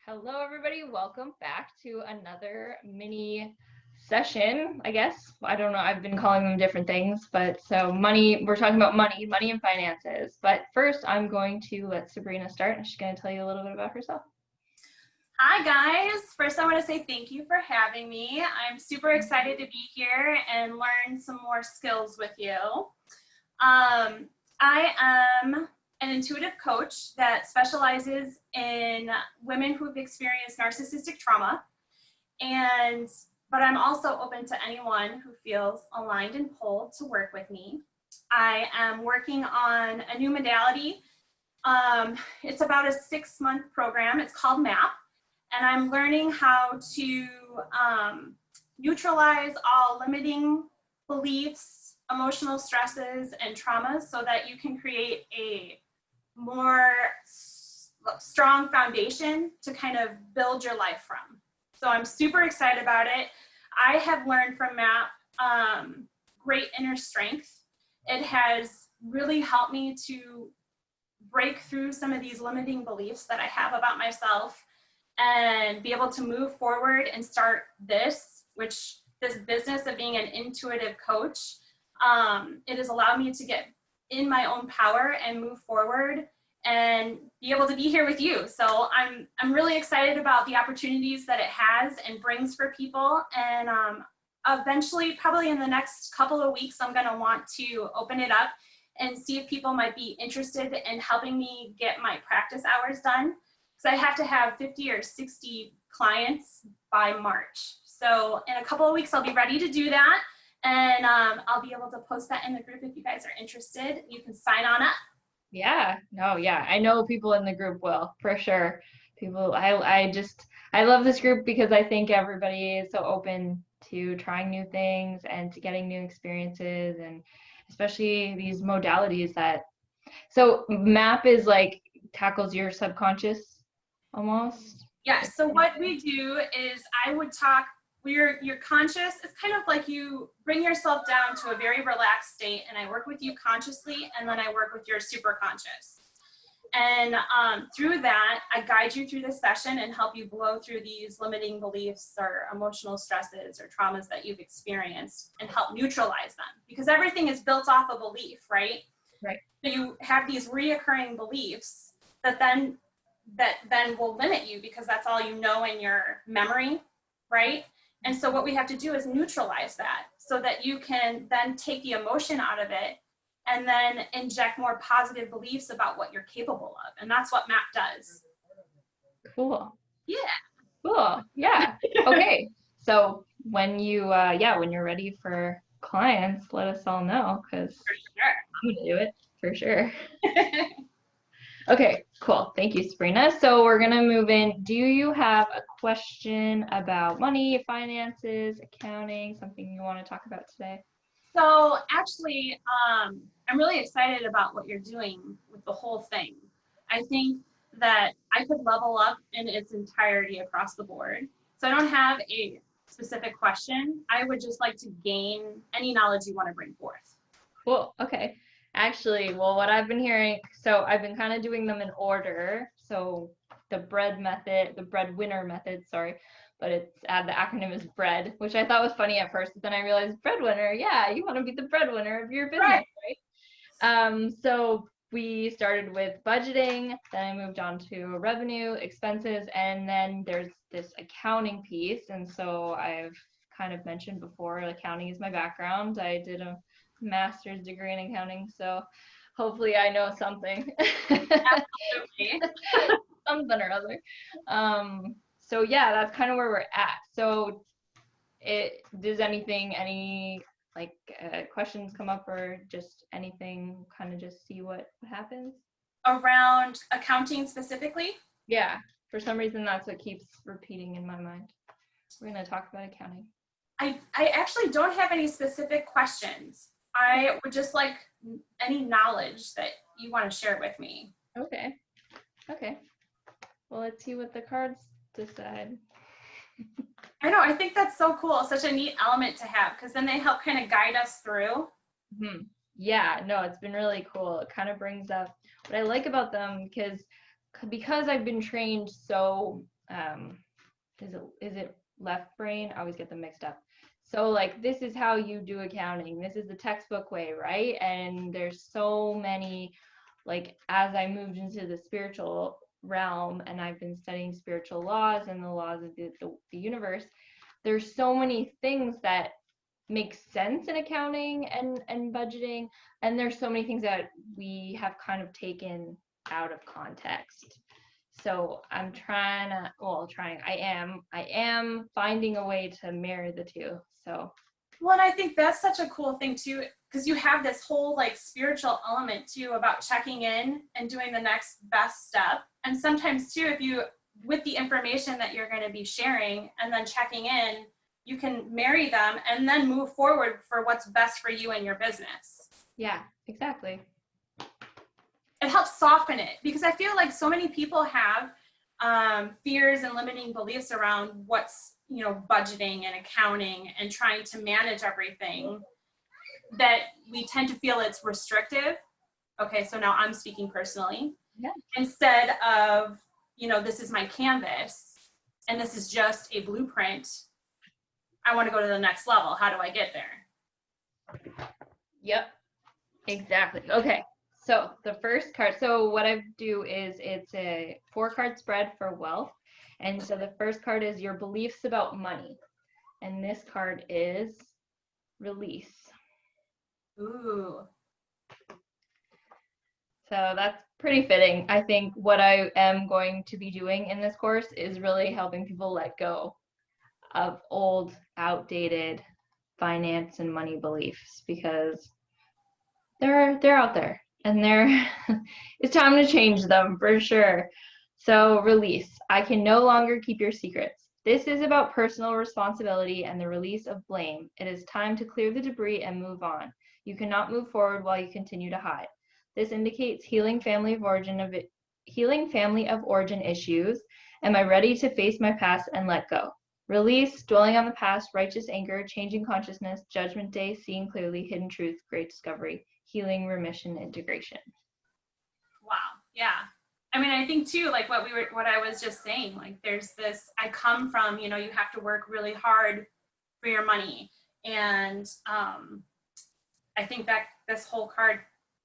Hello, everybody. Welcome back to another mini session, I guess. I don't know. I've been calling them different things, but so money, we're talking about money and finances. But first, I'm going to let Sabrina start, and she's going to tell you a little bit about herself. Hi guys, first I want to say thank you for having me. I'm super excited to be here and learn some more skills with you. I am an intuitive coach that specializes in women who've experienced narcissistic trauma, but I'm also open to anyone who feels aligned and pulled to work with me. I am working on a new modality. It's about a 6-month program. It's called MAP. And I'm learning how to neutralize all limiting beliefs, emotional stresses, and traumas so that you can create a more strong foundation to kind of build your life from. So I'm super excited about it. I have learned from MAP great inner strength. It has really helped me to break through some of these limiting beliefs that I have about myself and be able to move forward and start this business of being an intuitive coach. It has allowed me to get in my own power and move forward and be able to be here with you. So I'm really excited about the opportunities that it has and brings for people. And eventually, probably in the next couple of weeks, I'm gonna want to open it up and see if people might be interested in helping me get my practice hours done. So I have to have 50 or 60 clients by March. So in a couple of weeks, I'll be ready to do that. And I'll be able to post that in the group if you guys are interested. You can sign on up. Yeah, no, yeah. I know people in the group will, for sure. I love this group because I think everybody is so open to trying new things and to getting new experiences, and especially these modalities so MAP is like tackles your subconscious almost. Yeah, so what we do is I would talk, you're conscious, it's kind of like you bring yourself down to a very relaxed state, and I work with you consciously, and then I work with your superconscious. And through that, I guide you through the session and help you blow through these limiting beliefs or emotional stresses or traumas that you've experienced and help neutralize them. Because everything is built off a belief, right? Right. So you have these reoccurring beliefs that then will limit you because that's all you know in your memory, right? And so what we have to do is neutralize that so that you can then take the emotion out of it and then inject more positive beliefs about what you're capable of. And that's what MAP does. Cool. Yeah. Cool. Yeah. Okay. So when you're ready for clients, let us all know, because For sure. I'm gonna do it for sure. Okay, cool. Thank you, Sabrina. So we're gonna move in. Do you have a question about money, finances, accounting, something you want to talk about today? So actually, I'm really excited about what you're doing with the whole thing. I think that I could level up in its entirety across the board. So I don't have a specific question. I would just like to gain any knowledge you want to bring forth. Cool. Okay. Actually, well, what I've been hearing, so I've been kind of doing them in order. So the breadwinner method, sorry, but the acronym is BREAD, which I thought was funny at first, but then I realized breadwinner, yeah, you want to be the breadwinner of your business, right? So we started with budgeting, then I moved on to revenue, expenses, and then there's this accounting piece. And so I've kind of mentioned before, accounting is my background. I did a master's degree in accounting, so hopefully I know something. Absolutely. Something or other. So yeah, that's kind of where we're at. So does any questions come up, or just anything, kind of just see what happens? Around accounting specifically? Yeah, for some reason that's what keeps repeating in my mind. We're going to talk about accounting. I actually don't have any specific questions. I would just like any knowledge that you want to share with me. Okay. Well, let's see what the cards decide. I know, I think that's so cool. Such a neat element to have, because then they help kind of guide us through. Mm-hmm. Yeah, no, it's been really cool. It kind of brings up what I like about them, because I've been trained so is it left brain? I always get them mixed up. So like, this is how you do accounting. This is the textbook way, right? And there's so many, like, as I moved into the spiritual realm and I've been studying spiritual laws and the laws of the universe, there's so many things that make sense in accounting and budgeting. And there's so many things that we have kind of taken out of context. So I'm trying to, I am finding a way to marry the two. So. Well, and I think that's such a cool thing too, because you have this whole like spiritual element too about checking in and doing the next best step. And sometimes too, if you, with the information that you're going to be sharing and then checking in, you can marry them and then move forward for what's best for you and your business. Yeah, exactly. It helps soften it, because I feel like so many people have fears and limiting beliefs around what's, you know, budgeting and accounting and trying to manage everything, that we tend to feel it's restrictive. Okay, so now I'm speaking personally. Yeah. Instead of, you know, this is my canvas and this is just a blueprint. I want to go to the next level. How do I get there? Yep, exactly. Okay, so the first card, so what I do is it's a 4-card spread for wealth. And so the first card is your beliefs about money. And this card is release. Ooh. So that's pretty fitting. I think what I am going to be doing in this course is really helping people let go of old, outdated finance and money beliefs, because they're out there and it's time to change them for sure. So release. I can no longer keep your secrets. This is about personal responsibility and the release of blame. It is time to clear the debris and move on. You cannot move forward while you continue to hide. This indicates healing family of origin issues. Am I ready to face my past and let go? Release, dwelling on the past, righteous anger, changing consciousness, judgment day, seeing clearly, hidden truth, great discovery, healing, remission, integration. Wow. Yeah. I mean, I think too, like what I was just saying, like there's this, I come from, you know, you have to work really hard for your money. And I think that this whole card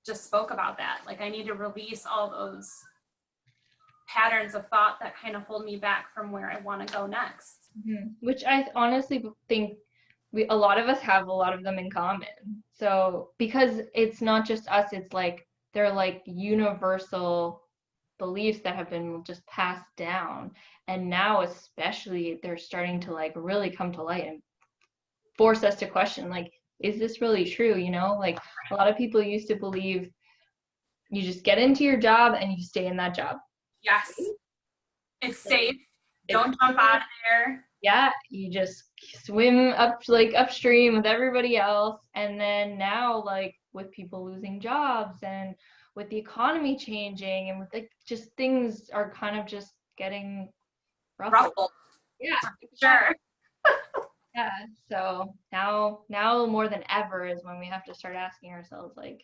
just spoke about that. Like I need to release all those patterns of thought that kind of hold me back from where I want to go next. Mm-hmm. Which I honestly think a lot of us have a lot of them in common. So because it's not just us, it's like they're like universal beliefs that have been just passed down, and now especially they're starting to like really come to light and force us to question, like, is this really true? You know, like a lot of people used to believe you just get into your job and you stay in that job. Yes, it's safe. Don't jump out of there. Yeah, you just swim up like upstream with everybody else. And then now, like with people losing jobs and with the economy changing and with like just things are kind of just getting ruffled. Yeah, sure. Yeah. So now more than ever is when we have to start asking ourselves, like,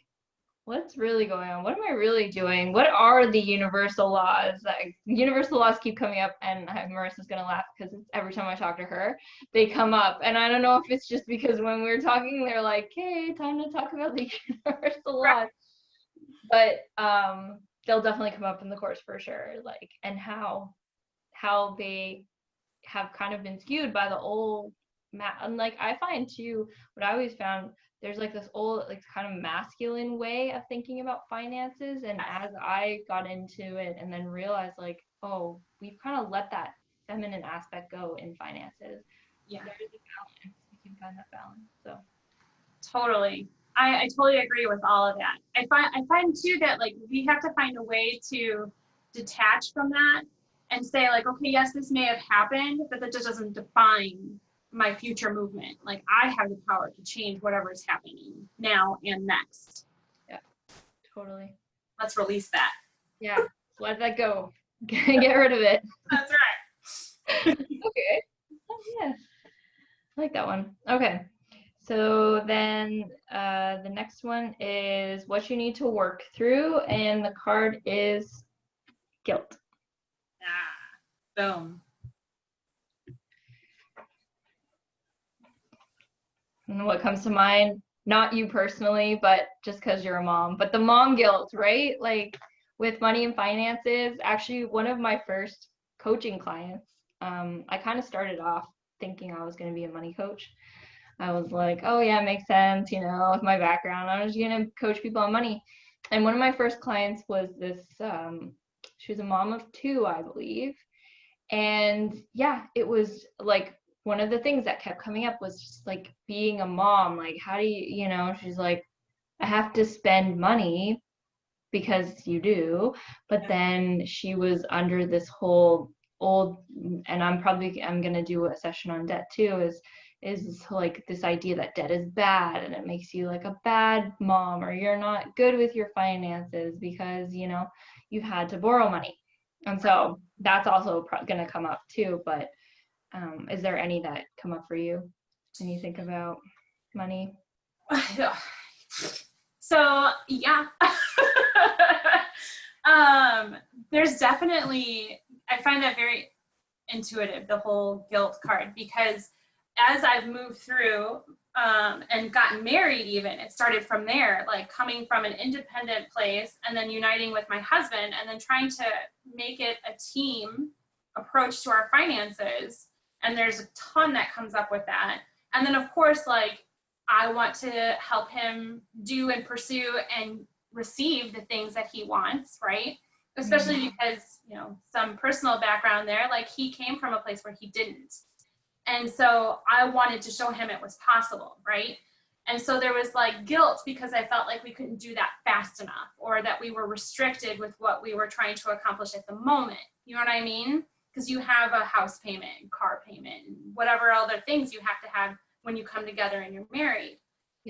what's really going on? What am I really doing? What are the universal laws? Like, universal laws keep coming up, and Marissa's gonna laugh because every time I talk to her, they come up. And I don't know if it's just because when we're talking, they're like, "Hey, time to talk about the universal laws." But they'll definitely come up in the course for sure. Like, and how they have kind of been skewed by the old. And like I find too, what I always found, there's like this old, like kind of masculine way of thinking about finances. And as I got into it and then realized like, oh, we've kind of let that feminine aspect go in finances. Yeah. There's a balance. You can find that balance. So totally. I totally agree with all of that. I find too that like we have to find a way to detach from that and say like, okay, yes, this may have happened, but that just doesn't define my future movement. Like I have the power to change whatever is happening now and next. Yeah, totally. Let's release that. Yeah, let that go. Get rid of it. That's right. Okay. Oh, yeah. I like that one. Okay. So then the next one is what you need to work through, and the card is guilt. Boom. And what comes to mind, not you personally, but just because you're a mom, but the mom guilt, right? Like with money and finances, actually, one of my first coaching clients, I kind of started off thinking I was going to be a money coach. I was like, oh, yeah, it makes sense, you know, with my background. I was going to coach people on money. And one of my first clients was this, she was a mom of two, I believe. And yeah, it was like one of the things that kept coming up was just like being a mom. Like, how do you, you know, she's like, I have to spend money because you do. But then she was under this whole old, and I'm gonna do a session on debt too, is like this idea that debt is bad and it makes you like a bad mom, or you're not good with your finances because, you know, you've had to borrow money. And so that's also going to come up too. But is there any that come up for you when you think about money? So yeah, there's definitely, I find that very intuitive, the whole guilt card, because as I've moved through and gotten married, even it started from there, like coming from an independent place and then uniting with my husband and then trying to make it a team approach to our finances. And there's a ton that comes up with that. And then of course, like I want to help him do and pursue and receive the things that he wants, right? Especially because, you know, some personal background there, like he came from a place where he didn't. And so I wanted to show him it was possible, right? And so there was like guilt because I felt like we couldn't do that fast enough, or that we were restricted with what we were trying to accomplish at the moment. You know what I mean? Because you have a house payment, car payment, and whatever other things you have to have when you come together and you're married,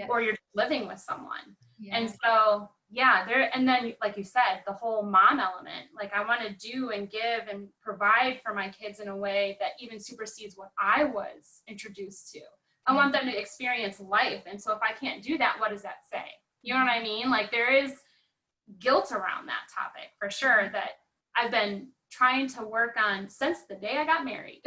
or you're living with someone. And so, yeah, and then like you said, the whole mom element, like I want to do and give and provide for my kids in a way that even supersedes what I was introduced to. I want them to experience life. And so if I can't do that, what does that say? You know what I mean? Like there is guilt around that topic for sure that I've been trying to work on since the day I got married.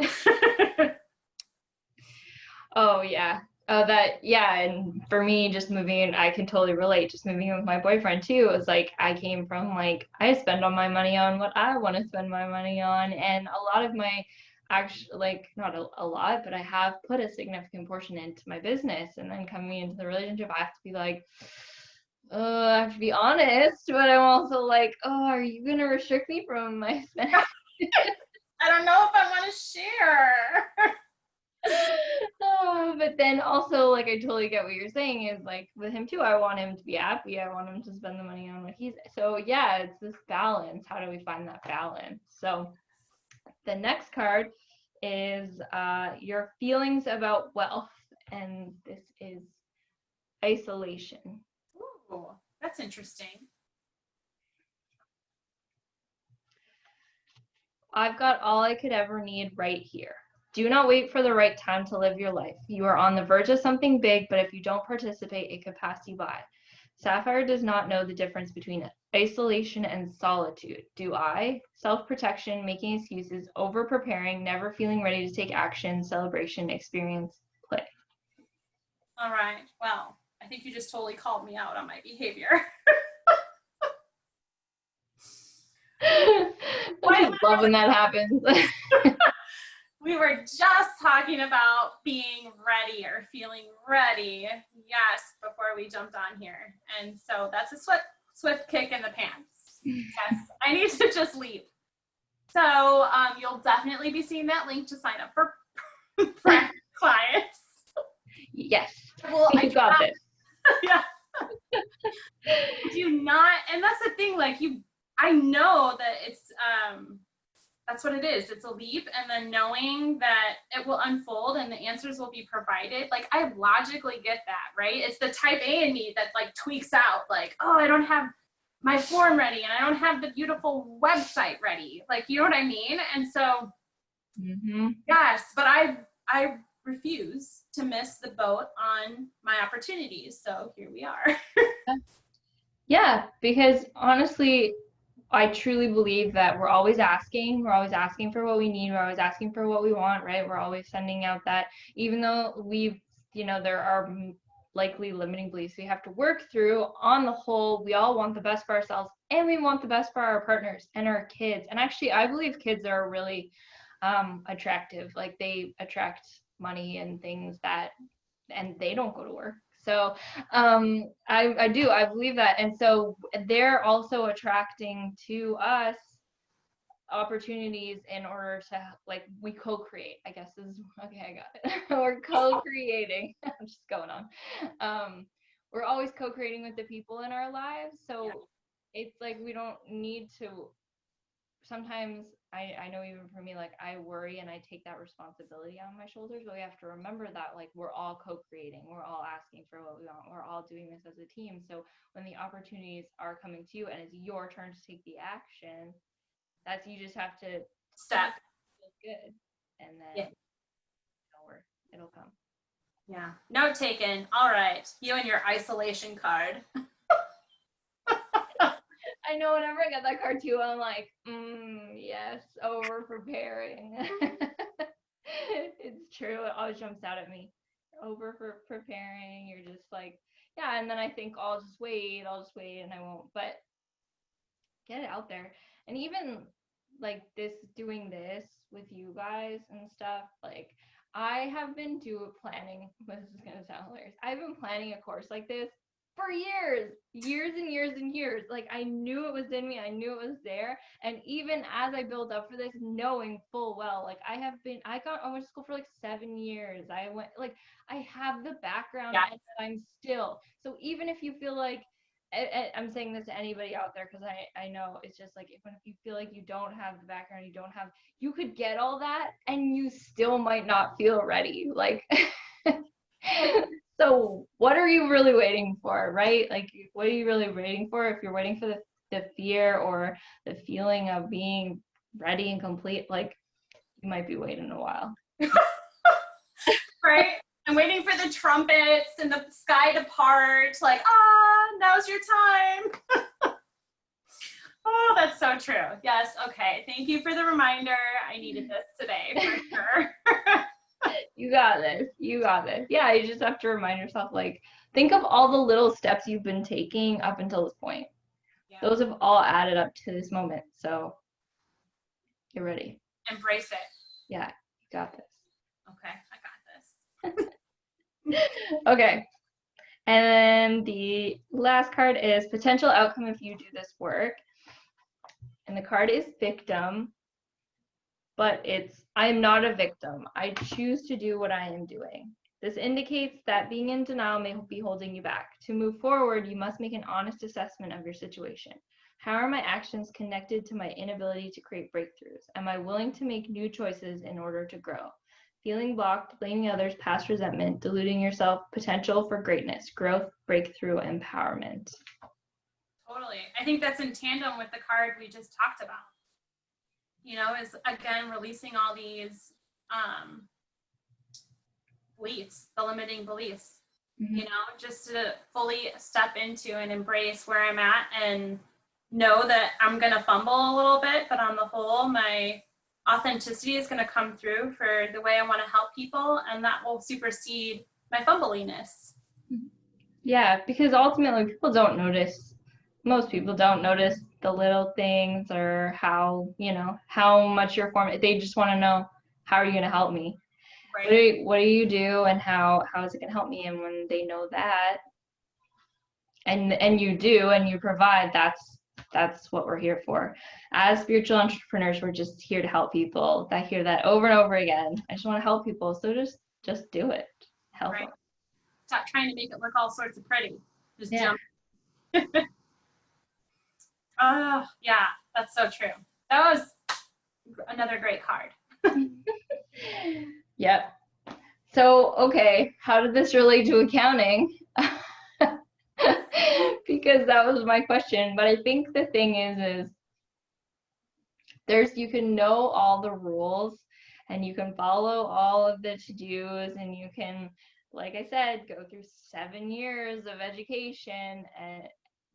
Oh yeah. And for me, just moving, I can totally relate. Just moving in with my boyfriend too. It was like I came from like I spend all my money on what I want to spend my money on, and a lot of my actually like not a lot, but I have put a significant portion into my business. And then coming into the relationship, I have to be like, I have to be honest, but I'm also like, oh, are you gonna restrict me from my spending? I don't know if I want to share. Oh, but then also, like, I totally get what you're saying is like with him too, I want him to be happy. I want him to spend the money on what he's, so yeah, it's this balance. How do we find that balance? So the next card is your feelings about wealth, and this is isolation. Ooh, that's interesting. I've got all I could ever need right here. Do not wait for the right time to live your life. You are on the verge of something big, but if you don't participate, it could pass you by. Sapphire does not know the difference between isolation and solitude. Do I? Self-protection, making excuses, over-preparing, never feeling ready to take action, celebration, experience, play. All right. Well, I think you just totally called me out on my behavior. I love when that happens. We were just talking about being ready or feeling ready, yes, before we jumped on here. And so that's a swift kick in the pants. Yes, I need to just leave. So you'll definitely be seeing that link to sign up for clients. Yes, Well, you got this. Yeah. Do not, and that's the thing, like I know that it's, that's what it is. It's a leap, and then knowing that it will unfold and the answers will be provided. Like I logically get that, right? It's the type A in me that like tweaks out, like, oh, I don't have my form ready, and I don't have the beautiful website ready. Like, you know what I mean? And so, yes, but I refuse to miss the boat on my opportunities. So here we are. Yeah, because honestly, I truly believe that we're always asking. We're always asking for what we need. We're always asking for what we want, right? We're always sending out that, even though there are likely limiting beliefs we have to work through. On the whole, we all want the best for ourselves, and we want the best for our partners and our kids. And actually, I believe kids are really attractive. Like, they attract money and things and they don't go to work. So I believe that. And so they're also attracting to us opportunities in order to, like, we co-create, I guess is okay, I got it. We're co-creating. I'm just going on. We're always co-creating with the people in our lives. So it's like we don't need to, sometimes I know, even for me, like, I worry and I take that responsibility on my shoulders, but we have to remember that, like, we're all co-creating, we're all asking for what we want, we're all doing this as a team. So when the opportunities are coming to you and it's your turn to take the action, that's, you just have to Step. feel good, and then it'll work, it'll come. Yeah. Note taken. All right. You and your isolation card. I know, whenever I get that card too, I'm like, yes, over preparing. It's true. It always jumps out at me. Over for preparing. You're just like, yeah. And then I think I'll just wait, and I won't. But get it out there. And even like doing this with you guys and stuff, like, I have been planning, this is gonna sound hilarious, I've been planning a course like this for years and years and years. Like, I knew it was in me, I knew it was there. And even as I built up for this, knowing full well, like, I went to school for like 7 years. I have the background, and I'm still, so even if you feel like, I'm saying this to anybody out there, because I know it's just like, if you feel like you don't have the background, you could get all that and you still might not feel ready. Like, so what are you really waiting for, right? Like, what are you really waiting for? If you're waiting for the fear or the feeling of being ready and complete, like, you might be waiting a while. Right? I'm waiting for the trumpets and the sky to part. Like, now's your time. Oh, that's so true. Yes. Okay. Thank you for the reminder. I needed this today for sure. You got this. You got this. Yeah, you just have to remind yourself, like, think of all the little steps you've been taking up until this point. Yeah. Those have all added up to this moment. So get ready. Embrace it. Yeah, you got this. Okay, I got this. Okay. And then the last card is potential outcome if you do this work. And the card is victim, but I am not a victim. I choose to do what I am doing. This indicates that being in denial may be holding you back. To move forward, you must make an honest assessment of your situation. How are my actions connected to my inability to create breakthroughs? Am I willing to make new choices in order to grow? Feeling blocked, blaming others, past resentment, deluding yourself, potential for greatness, growth, breakthrough, empowerment. Totally. I think that's in tandem with the card we just talked about. Is, again, releasing all these beliefs, the limiting beliefs, just to fully step into and embrace where I'm at and know that I'm going to fumble a little bit, but on the whole, my authenticity is going to come through for the way I want to help people, and that will supersede my fumbliness. Yeah, because ultimately most people don't notice the little things, or how much you're forming. They just want to know, how are you going to help me? Right. What do you do, and how is it going to help me? And when they know that, and you do, and you provide, that's what we're here for. As spiritual entrepreneurs, we're just here to help people. I hear that over and over again. I just want to help people, so just do it. Help them. Stop trying to make it look all sorts of pretty. Just jump. Oh, yeah, that's so true. That was another great card. Yep. So, okay, how did this relate to accounting? Because that was my question. But I think the thing is you can know all the rules, and you can follow all of the to-dos, and you can, like I said, go through 7 years of education,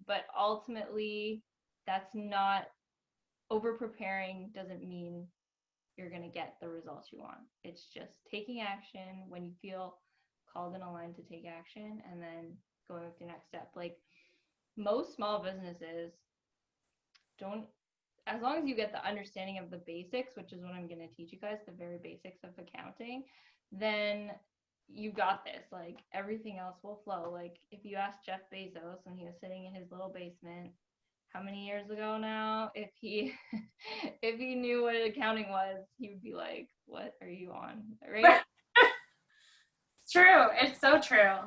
but ultimately that's not over preparing doesn't mean you're going to get the results you want. It's just taking action when you feel called and aligned to take action, and then going with your next step. Like most small businesses don't, as long as you get the understanding of the basics, which is what I'm going to teach you guys, the very basics of accounting, then you got this. Like everything else will flow. Like if you ask Jeff Bezos when he was sitting in his little basement how many years ago now, if he if he knew what accounting was, he would be like, what are you on, right? It's true. It's so true.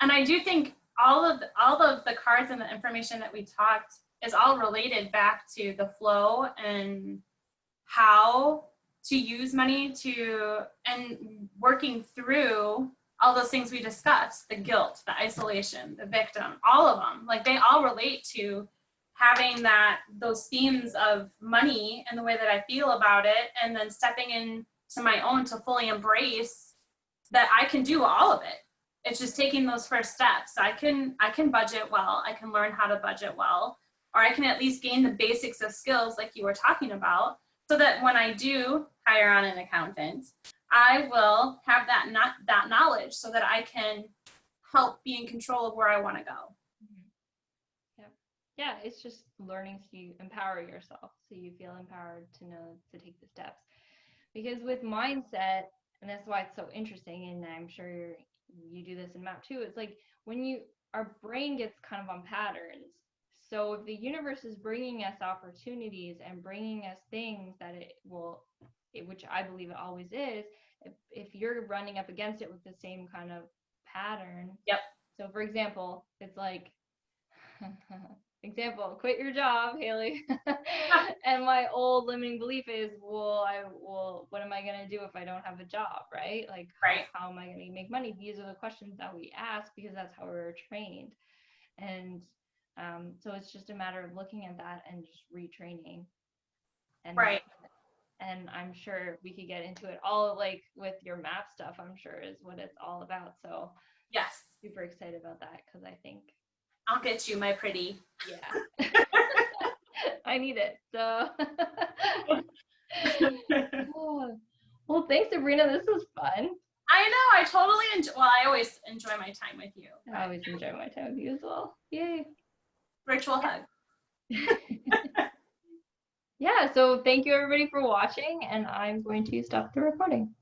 And I do think all of the cards and the information that we talked is all related back to the flow and how to use money to, and working through all those things we discussed, the guilt, the isolation, the victim, all of them, like they all relate to having those themes of money and the way that I feel about it, and then stepping into my own to fully embrace that I can do all of it. It's just taking those first steps. I can budget well, I can learn how to budget well, or I can at least gain the basics of skills like you were talking about, so that when I do hire on an accountant, I will have that knowledge so that I can help be in control of where I want to go. Yeah, it's just learning to empower yourself so you feel empowered to know to take the steps. Because with mindset, and that's why it's so interesting, and I'm sure you do this in MAP too, it's like when our brain gets kind of on patterns. So if the universe is bringing us opportunities and bringing us things that which I believe it always is, if you're running up against it with the same kind of pattern. Yep. So for example, it's like, quit your job, Haley. And my old limiting belief is, what am I going to do if I don't have a job, right? Like, right. How am I going to make money? These are the questions that we ask because that's how we're trained. And so it's just a matter of looking at that and just retraining. And right. And I'm sure we could get into it all, like with your map stuff, I'm sure is what it's all about. So yes, super excited about that because I think I'll get you, my pretty. Yeah. I need it. So well, thanks, Sabrina. This was fun. I know. I totally enjoy. Well, I always enjoy my time with you. I always enjoy my time with you as well. Yay. Virtual hug. Yeah. So thank you everybody for watching, and I'm going to stop the recording.